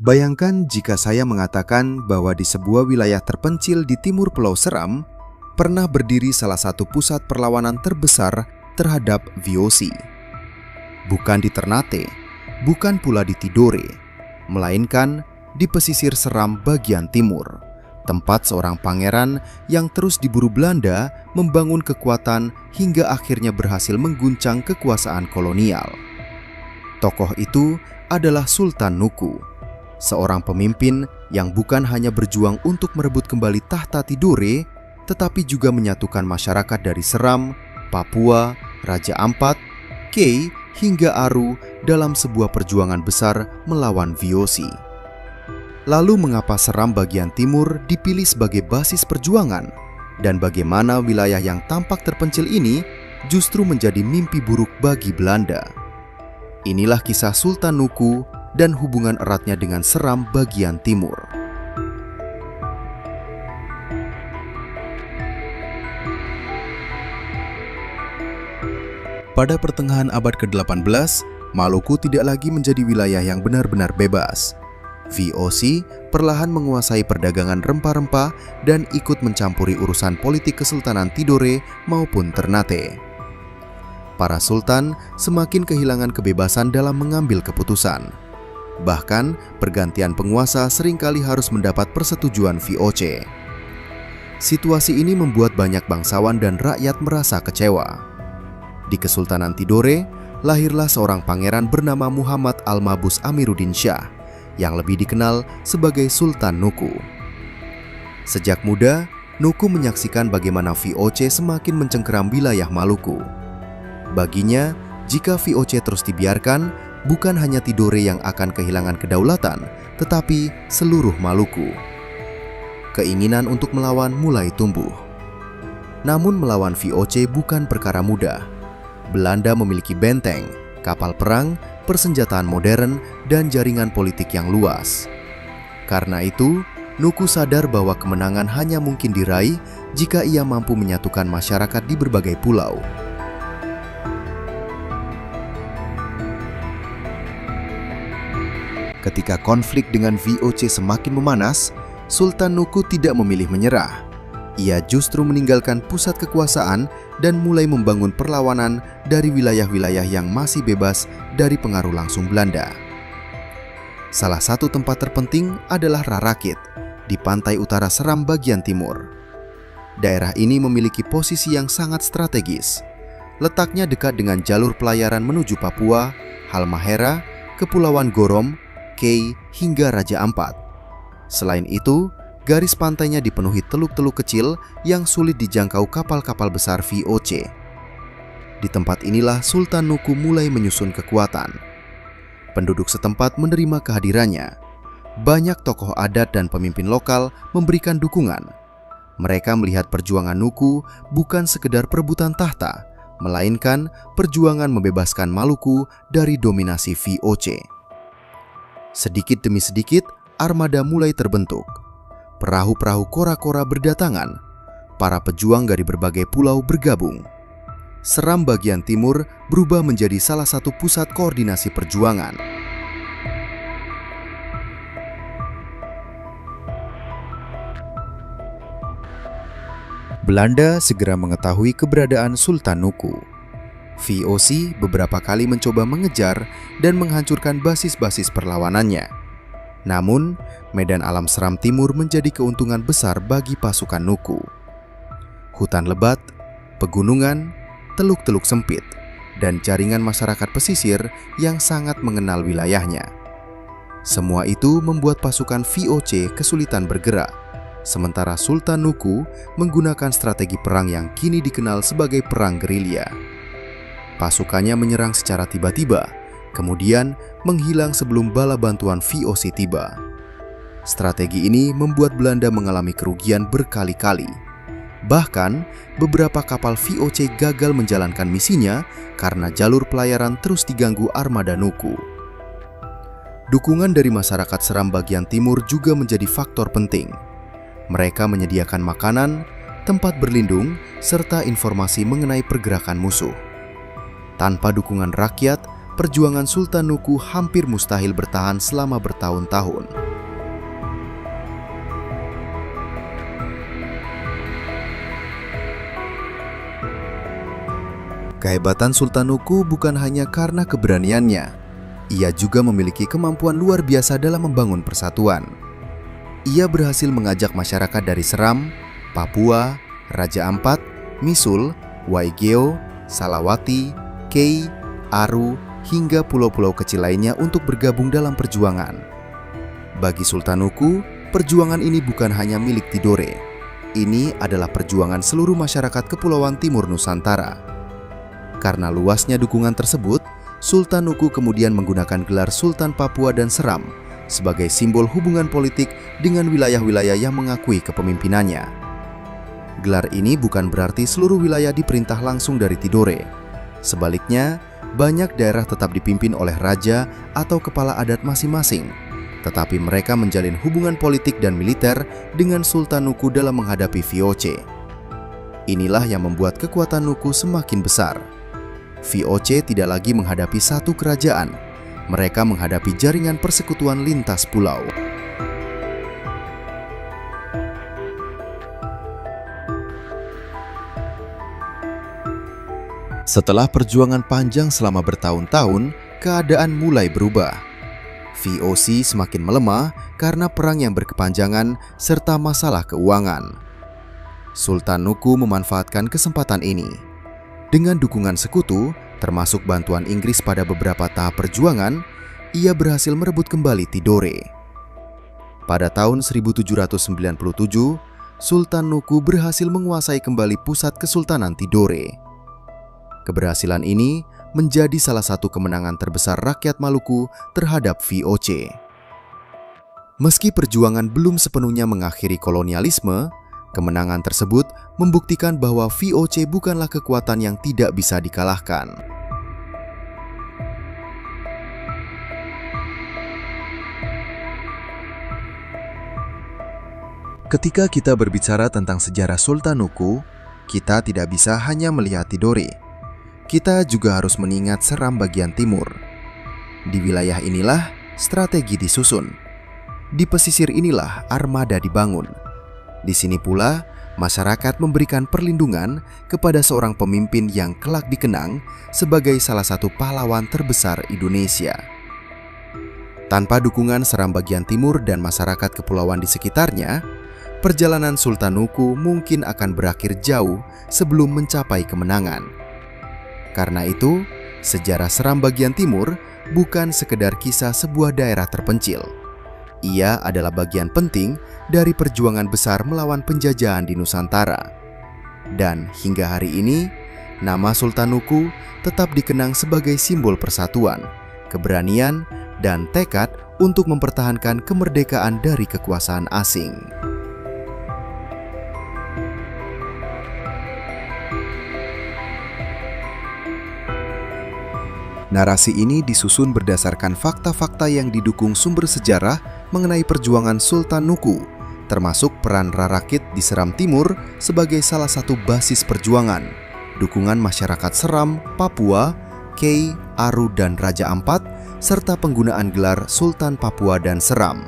Bayangkan jika saya mengatakan bahwa di sebuah wilayah terpencil di timur Pulau Seram pernah berdiri salah satu pusat perlawanan terbesar terhadap VOC. Bukan di Ternate, bukan pula di Tidore, melainkan di pesisir Seram bagian timur, tempat seorang pangeran yang terus diburu Belanda membangun kekuatan hingga akhirnya berhasil mengguncang kekuasaan kolonial. Tokoh itu adalah Sultan Nuku, seorang pemimpin yang bukan hanya berjuang untuk merebut kembali tahta Tidore, tetapi juga menyatukan masyarakat dari Seram, Papua, Raja Ampat, Kei, hingga Aru dalam sebuah perjuangan besar melawan VOC. Lalu mengapa Seram bagian timur dipilih sebagai basis perjuangan? Dan bagaimana wilayah yang tampak terpencil ini justru menjadi mimpi buruk bagi Belanda? Inilah kisah Sultan Nuku dan hubungan eratnya dengan Seram bagian timur. Pada pertengahan abad ke-18, Maluku tidak lagi menjadi wilayah yang benar-benar bebas. VOC perlahan menguasai perdagangan rempah-rempah dan ikut mencampuri urusan politik Kesultanan Tidore maupun Ternate. Para sultan semakin kehilangan kebebasan dalam mengambil keputusan. Bahkan, pergantian penguasa seringkali harus mendapat persetujuan VOC. Situasi ini membuat banyak bangsawan dan rakyat merasa kecewa. Di Kesultanan Tidore, lahirlah seorang pangeran bernama Muhammad Al-Mabus Amiruddin Shah, yang lebih dikenal sebagai Sultan Nuku. Sejak muda, Nuku menyaksikan bagaimana VOC semakin mencengkeram wilayah Maluku. Baginya, jika VOC terus dibiarkan, bukan hanya Tidore yang akan kehilangan kedaulatan, tetapi seluruh Maluku. Keinginan untuk melawan mulai tumbuh. Namun melawan VOC bukan perkara mudah. Belanda memiliki benteng, kapal perang, persenjataan modern, dan jaringan politik yang luas. Karena itu, Nuku sadar bahwa kemenangan hanya mungkin diraih jika ia mampu menyatukan masyarakat di berbagai pulau. Ketika konflik dengan VOC semakin memanas, Sultan Nuku tidak memilih menyerah. Ia justru meninggalkan pusat kekuasaan dan mulai membangun perlawanan dari wilayah-wilayah yang masih bebas dari pengaruh langsung Belanda. Salah satu tempat terpenting adalah Rarakit, di pantai utara Seram bagian timur. Daerah ini memiliki posisi yang sangat strategis. Letaknya dekat dengan jalur pelayaran menuju Papua, Halmahera, Kepulauan Gorom, Kei, hingga Raja Ampat. Selain itu, garis pantainya dipenuhi teluk-teluk kecil yang sulit dijangkau kapal-kapal besar VOC. Di tempat inilah Sultan Nuku mulai menyusun kekuatan. Penduduk setempat menerima kehadirannya. Banyak tokoh adat dan pemimpin lokal memberikan dukungan. Mereka melihat perjuangan Nuku bukan sekedar perebutan tahta, melainkan perjuangan membebaskan Maluku dari dominasi VOC. Sedikit demi sedikit, armada mulai terbentuk. Perahu-perahu kora-kora berdatangan. Para pejuang dari berbagai pulau bergabung. Seram bagian timur berubah menjadi salah satu pusat koordinasi perjuangan. Belanda segera mengetahui keberadaan Sultan Nuku. VOC beberapa kali mencoba mengejar dan menghancurkan basis-basis perlawanannya. Namun, medan alam Seram Timur menjadi keuntungan besar bagi pasukan Nuku. Hutan lebat, pegunungan, teluk-teluk sempit, dan jaringan masyarakat pesisir yang sangat mengenal wilayahnya. Semua itu membuat pasukan VOC kesulitan bergerak, sementara Sultan Nuku menggunakan strategi perang yang kini dikenal sebagai perang gerilya. Pasukannya menyerang secara tiba-tiba, kemudian menghilang sebelum bala bantuan VOC tiba. Strategi ini membuat Belanda mengalami kerugian berkali-kali. Bahkan, beberapa kapal VOC gagal menjalankan misinya karena jalur pelayaran terus diganggu armada Nuku. Dukungan dari masyarakat Seram bagian timur juga menjadi faktor penting. Mereka menyediakan makanan, tempat berlindung, serta informasi mengenai pergerakan musuh. Tanpa dukungan rakyat, perjuangan Sultan Nuku hampir mustahil bertahan selama bertahun-tahun. Kehebatan Sultan Nuku bukan hanya karena keberaniannya. Ia juga memiliki kemampuan luar biasa dalam membangun persatuan. Ia berhasil mengajak masyarakat dari Seram, Papua, Raja Ampat, Misul, Waigeo, Salawati, Kei, Aru, hingga pulau-pulau kecil lainnya untuk bergabung dalam perjuangan. Bagi Sultan Nuku, perjuangan ini bukan hanya milik Tidore. Ini adalah perjuangan seluruh masyarakat Kepulauan Timur Nusantara. Karena luasnya dukungan tersebut, Sultan Nuku kemudian menggunakan gelar Sultan Papua dan Seram sebagai simbol hubungan politik dengan wilayah-wilayah yang mengakui kepemimpinannya. Gelar ini bukan berarti seluruh wilayah diperintah langsung dari Tidore. Sebaliknya, banyak daerah tetap dipimpin oleh raja atau kepala adat masing-masing, tetapi mereka menjalin hubungan politik dan militer dengan Sultan Nuku dalam menghadapi VOC. Inilah yang membuat kekuatan Nuku semakin besar. VOC tidak lagi menghadapi satu kerajaan, mereka menghadapi jaringan persekutuan lintas pulau. Setelah perjuangan panjang selama bertahun-tahun, keadaan mulai berubah. VOC semakin melemah karena perang yang berkepanjangan serta masalah keuangan. Sultan Nuku memanfaatkan kesempatan ini. Dengan dukungan sekutu, termasuk bantuan Inggris pada beberapa tahap perjuangan, ia berhasil merebut kembali Tidore. Pada tahun 1797, Sultan Nuku berhasil menguasai kembali pusat Kesultanan Tidore. Keberhasilan ini menjadi salah satu kemenangan terbesar rakyat Maluku terhadap VOC. Meski perjuangan belum sepenuhnya mengakhiri kolonialisme, kemenangan tersebut membuktikan bahwa VOC bukanlah kekuatan yang tidak bisa dikalahkan. Ketika kita berbicara tentang sejarah Sultan Nuku, kita tidak bisa hanya melihat Tidore. Kita juga harus mengingat Seram bagian timur. Di wilayah inilah strategi disusun. Di pesisir inilah armada dibangun. Di sini pula, masyarakat memberikan perlindungan kepada seorang pemimpin yang kelak dikenang sebagai salah satu pahlawan terbesar Indonesia. Tanpa dukungan Seram bagian timur dan masyarakat kepulauan di sekitarnya, perjalanan Sultan Nuku mungkin akan berakhir jauh sebelum mencapai kemenangan. Karena itu, sejarah Seram bagian timur bukan sekedar kisah sebuah daerah terpencil. Ia adalah bagian penting dari perjuangan besar melawan penjajahan di Nusantara. Dan hingga hari ini, nama Sultan Nuku tetap dikenang sebagai simbol persatuan, keberanian, dan tekad untuk mempertahankan kemerdekaan dari kekuasaan asing. Narasi ini disusun berdasarkan fakta-fakta yang didukung sumber sejarah mengenai perjuangan Sultan Nuku, termasuk peran Rarakit di Seram Timur sebagai salah satu basis perjuangan, dukungan masyarakat Seram, Papua, Kei, Aru, dan Raja Ampat, serta penggunaan gelar Sultan Papua dan Seram.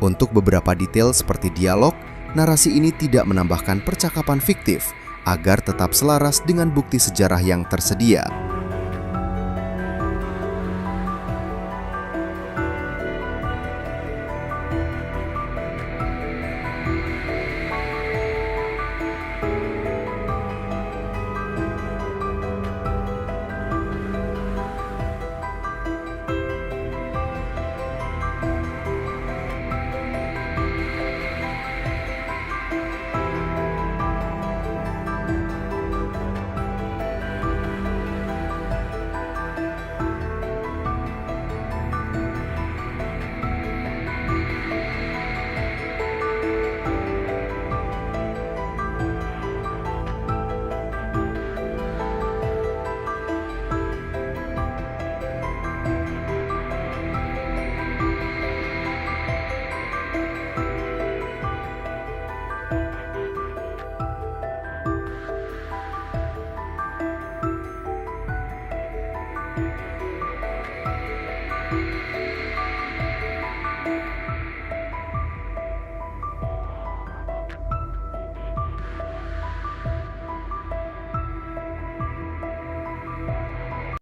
Untuk beberapa detail seperti dialog, narasi ini tidak menambahkan percakapan fiktif agar tetap selaras dengan bukti sejarah yang tersedia.